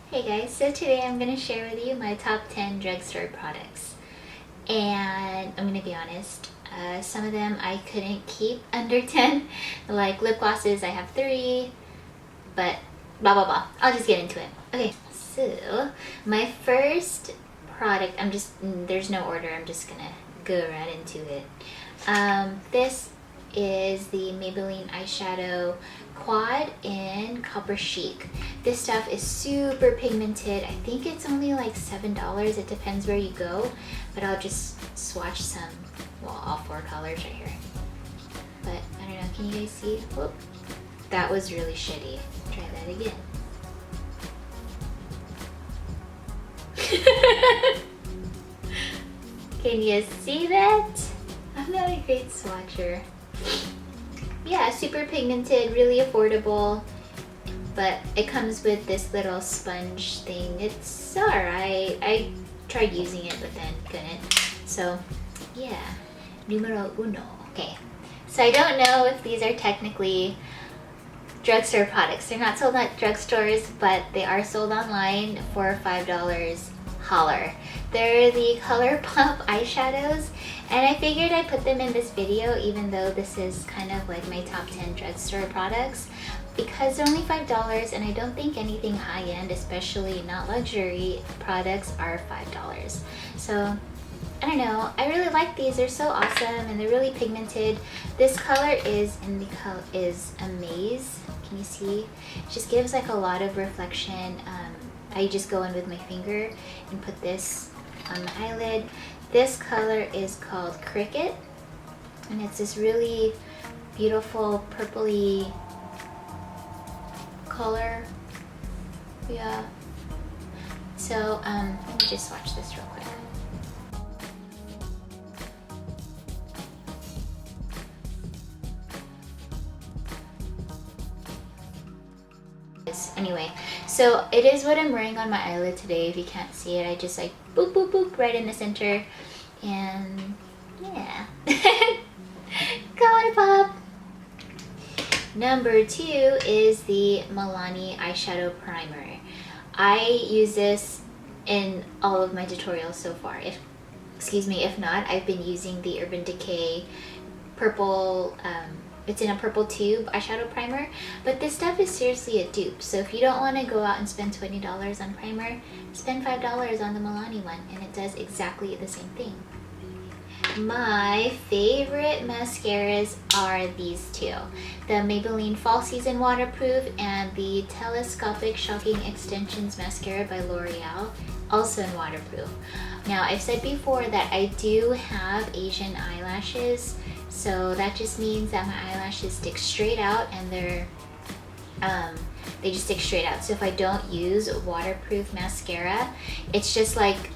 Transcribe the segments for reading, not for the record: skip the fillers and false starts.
Hey guys, so today I'm going to share with you my top 10 drugstore products. And I'm going to be honest, some of them I couldn't keep under 10. Like lip glosses, I have 3, but blah blah blah. I'll just get into it. Okay, so my first product, there's no order, I'm just going to go right into it. This is the Maybelline Eyeshadow Quad in Copper Chic. This stuff is super pigmented. I think it's only like $7. It depends where you go, but I'll just swatch some, well, all 4 colors right here. But I don't know, can you guys see? Whoop, that was really shitty. Try that again. Can you see that? I'm not a great swatcher. Yeah, super pigmented, really affordable, but it comes with this little sponge thing. It's alright. I tried using it, but then couldn't. So, yeah, numero uno. Okay, so I don't know if these are technically drugstore products. They're not sold at drugstores, but they are sold online for $5. Holler. They're the ColourPop eyeshadows, and I figured I'd put them in this video even though this is kind of like my top 10 drugstore products because they're only $5, and I don't think anything high-end, especially not luxury products, are $5. So I don't know, I really like these. They're so awesome and they're really pigmented. This color is Amaze. Can you see? It just gives like a lot of reflection. I just go in with my finger and put this on the eyelid. This color is called Cricket, and it's this really beautiful purpley color. Yeah. So let me just swatch this real quick. Anyway, so it is what I'm wearing on my eyelid today. If you can't see it, I just like boop boop boop right in the center, and yeah. ColourPop. Number 2 is the Milani Eyeshadow Primer. I use this in all of my tutorials so far. If not, I've been using the Urban Decay purple, it's in a purple tube eyeshadow primer, but this stuff is seriously a dupe. So if you don't want to go out and spend $20 on primer, spend $5 on the Milani one, and it does exactly the same thing. My favorite mascaras are these two. The Maybelline Fall Season Waterproof and the Telescopic Shocking Extensions Mascara by L'Oreal, also in waterproof. Now, I've said before that I do have Asian eyelashes, so that just means that my eyelashes stick straight out, and they just stick straight out. So if I don't use waterproof mascara, it's just like,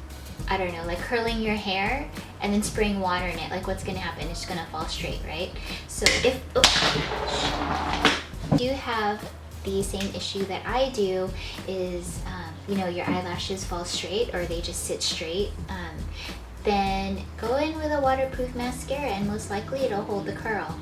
I don't know, like curling your hair and then spraying water in it. Like, what's gonna happen? It's gonna fall straight, right? So if you have the same issue that I do, is you know, your eyelashes fall straight or they just sit straight, then go in with a waterproof mascara and most likely it'll hold the curl.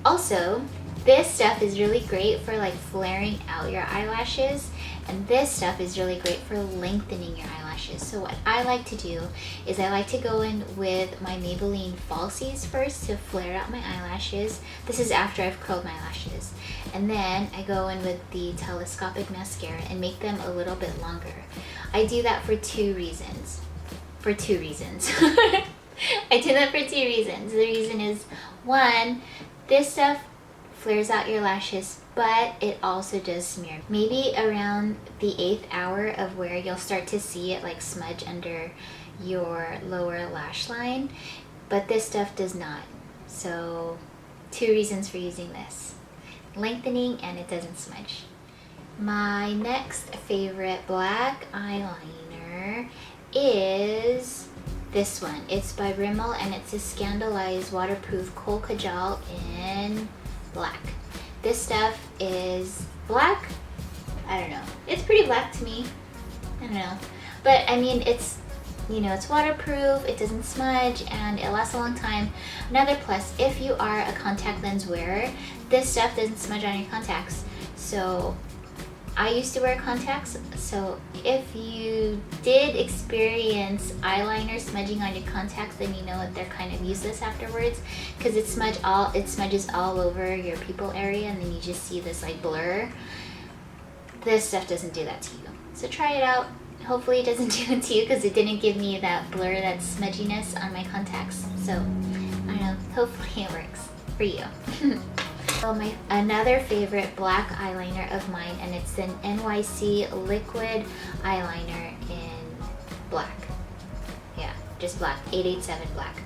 Also, this stuff is really great for like flaring out your eyelashes, and this stuff is really great for lengthening your eyelashes. So what I like to do is I like to go in with my Maybelline Falsies first to flare out my eyelashes. This is after I've curled my eyelashes. And then I go in with the telescopic mascara and make them a little bit longer. I do that for 2 reasons. I do that for 2 reasons. The reason is, 1, this stuff flares out your lashes, but it also does smear. Maybe around the 8th hour of wear, you'll start to see it like smudge under your lower lash line, but this stuff does not. So 2 reasons for using this: lengthening, and it doesn't smudge. My next favorite black eyeliner is this one. It's by Rimmel, and it's a Scandalized Waterproof Kohl Kajal in black. This stuff is black. I don't know. It's pretty black to me. I don't know. But I mean, it's, you know, it's waterproof, it doesn't smudge, and it lasts a long time. Another plus, if you are a contact lens wearer, this stuff doesn't smudge on your contacts. So I used to wear contacts, so if you did experience eyeliner smudging on your contacts, then you know that they're kind of useless afterwards because it smudges all over your pupil area and then you just see this like blur. This stuff doesn't do that to you. So try it out. Hopefully it doesn't do it to you because it didn't give me that blur, that smudginess on my contacts. So I don't know, hopefully it works for you. So another favorite black eyeliner of mine, and it's an NYC liquid eyeliner in black. Yeah, just black, 887 black.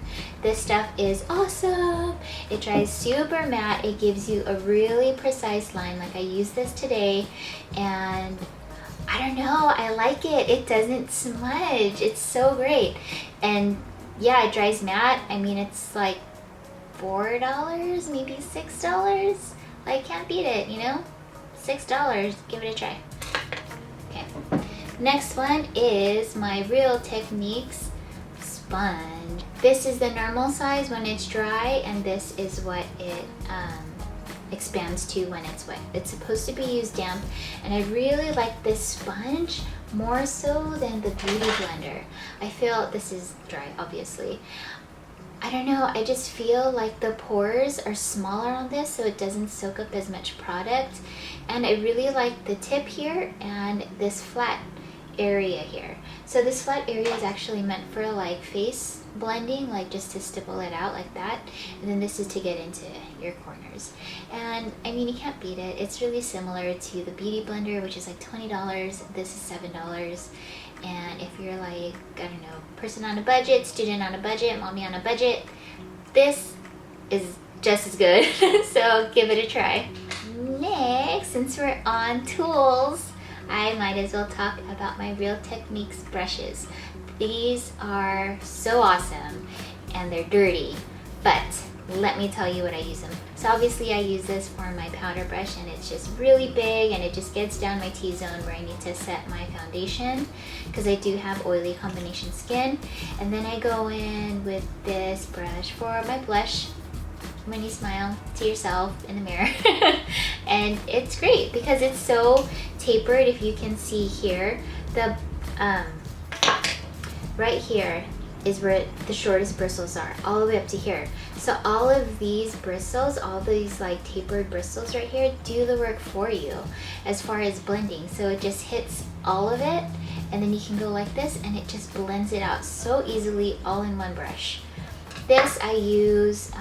This stuff is awesome. It dries super matte. It gives you a really precise line. Like I used this today and I don't know, I like it. It doesn't smudge. It's so great. And yeah, it dries matte. I mean, it's like $4, maybe $6. I can't beat it, you know? $6, give it a try. Okay, next one is my Real Techniques sponge. This is the normal size when it's dry, and this is what it expands to when it's wet. It's supposed to be used damp, and I really like this sponge more so than the Beauty Blender. I feel this is dry, obviously. I don't know, I just feel like the pores are smaller on this so it doesn't soak up as much product, and I really like the tip here and this flat area here. So this flat area is actually meant for like face blending, like just to stipple it out like that, and then this is to get into your corners. And I mean, you can't beat it. It's really similar to the Beauty Blender, which is like $20. This is $7. And if you're like, I don't know, person on a budget, student on a budget, mommy on a budget, this is just as good. So give it a try. Next, since we're on tools, I might as well talk about my Real Techniques brushes. These are so awesome and they're dirty, but let me tell you what I use them. So obviously I use this for my powder brush, and it's just really big and it just gets down my T-zone where I need to set my foundation because I do have oily combination skin. And then I go in with this brush for my blush when you smile to yourself in the mirror. And it's great because it's so tapered. If you can see here, the right here is where the shortest bristles are, all the way up to here. So all of these bristles, all these like tapered bristles right here, do the work for you as far as blending. So it just hits all of it, and then you can go like this and it just blends it out so easily all in one brush. This I use,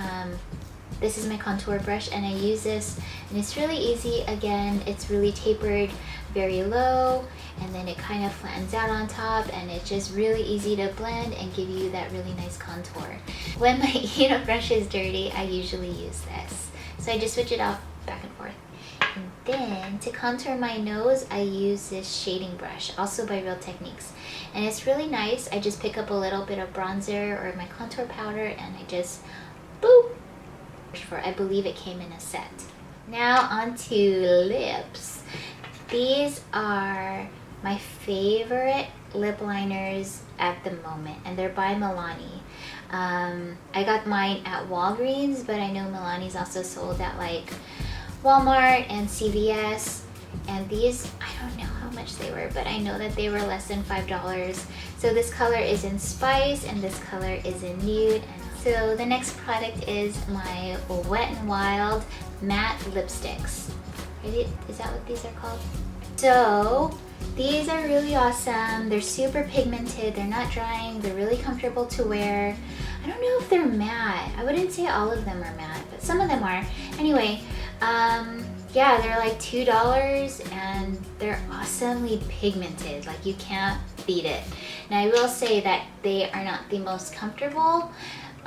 this is my contour brush, and I use this, and it's really easy. Again, it's really tapered, very low, and then it kind of flattens out on top, and it's just really easy to blend and give you that really nice contour. When my brush is dirty, I usually use this. So I just switch it out back and forth. And then to contour my nose, I use this shading brush, also by Real Techniques. And it's really nice. I just pick up a little bit of bronzer or my contour powder, and I just, boop, I believe it came in a set. Now onto lips. These are my favorite lip liners at the moment, and they're by Milani. I got mine at Walgreens, but I know Milani's also sold at like Walmart and CVS. And these, I don't know how much they were, but I know that they were less than $5. So this color is in Spice, and this color is in Nude. And so the next product is my Wet n Wild matte lipsticks. Is that what these are called? So these are really awesome. They're super pigmented. They're not drying. They're really comfortable to wear. I don't know if they're matte. I wouldn't say all of them are matte, but some of them are. Anyway, yeah, they're like $2, and they're awesomely pigmented. Like, you can't beat it. Now I will say that they are not the most comfortable.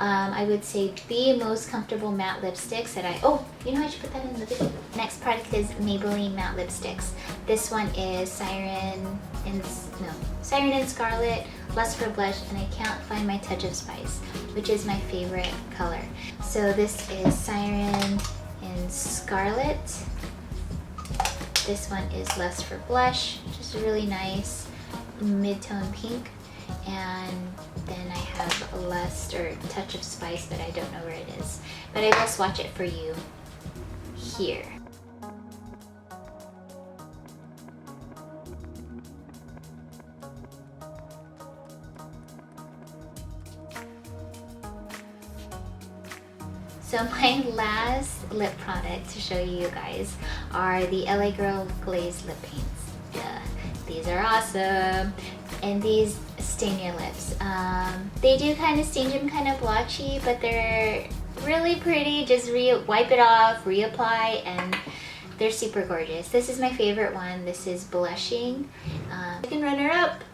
I would say the most comfortable matte lipsticks that I should put that in the video. Next product is Maybelline matte lipsticks. This one is Siren and Scarlet, Lust for Blush, and I can't find my Touch of Spice, which is my favorite color. So this is Siren and Scarlet. This one is Lust for Blush, just a really nice mid-tone pink. And then I have Lust or Touch of Spice, but I don't know where it is. But I will swatch it for you here. So my last lip product to show you guys are the LA Girl Glaze Lip Paints. Yeah, these are awesome. And these stain your lips. They do kind of stain them kind of blotchy, but they're really pretty. Just wipe it off, reapply, and they're super gorgeous. This is my favorite one. This is Blushing. Second runner-up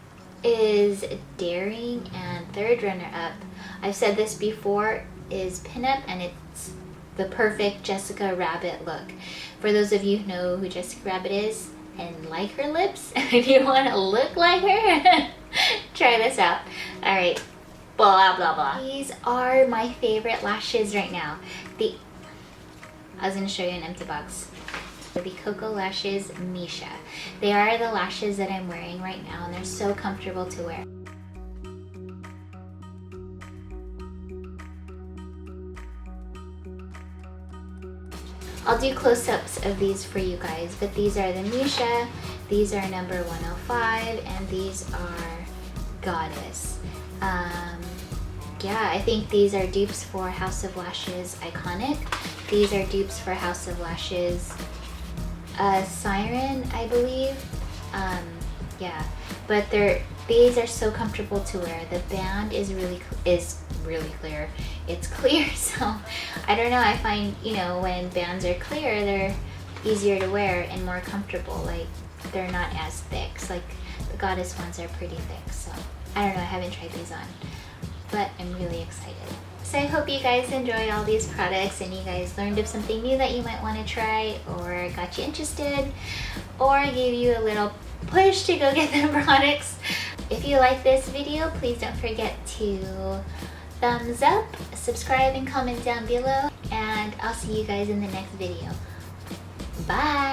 is Daring, and third runner-up, I've said this before, is Pinup, and it's the perfect Jessica Rabbit look. For those of you who know who Jessica Rabbit is and like her lips, if you want to look like her, try this out. Alright, blah blah blah. These are my favorite lashes right now. I was going to show you an empty box. The Coco Lashes Misha. They are the lashes that I'm wearing right now, and they're so comfortable to wear. I'll do close-ups of these for you guys, but these are the Misha, these are number 105, and these are Goddess. Yeah, I think these are dupes for House of Lashes Iconic. These are dupes for House of Lashes Siren, I believe. Yeah, but these are so comfortable to wear. The band is really clear. It's clear, so I don't know. I find, you know, when bands are clear, they're easier to wear and more comfortable. Like, they're not as thick. Like the Goddess ones are pretty thick. So I don't know. I haven't tried these on, but I'm really excited. So I hope you guys enjoy all these products and you guys learned of something new that you might want to try, or got you interested, or gave you a little push to go get the products. If you like this video, please don't forget to thumbs up, subscribe, and comment down below, and I'll see you guys in the next video. Bye!